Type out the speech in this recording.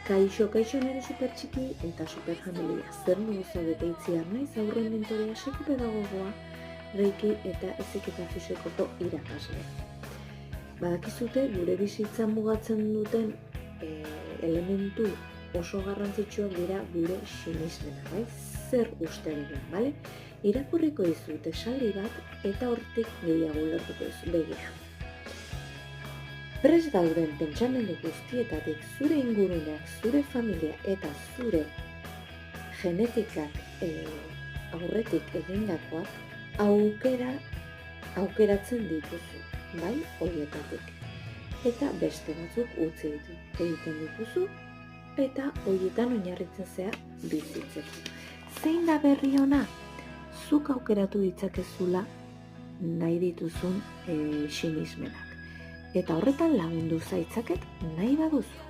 Kaixo nire super txiki eta super familia. Zer nugu zaudete itziar naiz, aurren mentorea, psikopedagogoa, reiki eta heziketa fisiokoko irakasle. Badakizute gure bizitza mugatzen duten elementu oso garrantzitsuak dira gure sinismenak, bai? Zer uste dugu, bale? Irakurriko dizut esaldi bat eta hortik gehiago ulertuko dizu begira. Prest dauden pentsamendu guztietatik zure inguruneak, zure familia eta zure genetikak aurretik egindakoak aukeratzen dituzu, bai, horietatik. Eta beste batzuk utzi egiten dituzu eta horietan oinarritzen zea bizitzeko. Zein da berri ona? Zuk aukeratu ditzakezula nahi dituzun sinismenak. Eta horretan lagundu zaitzaket nahi baduzu.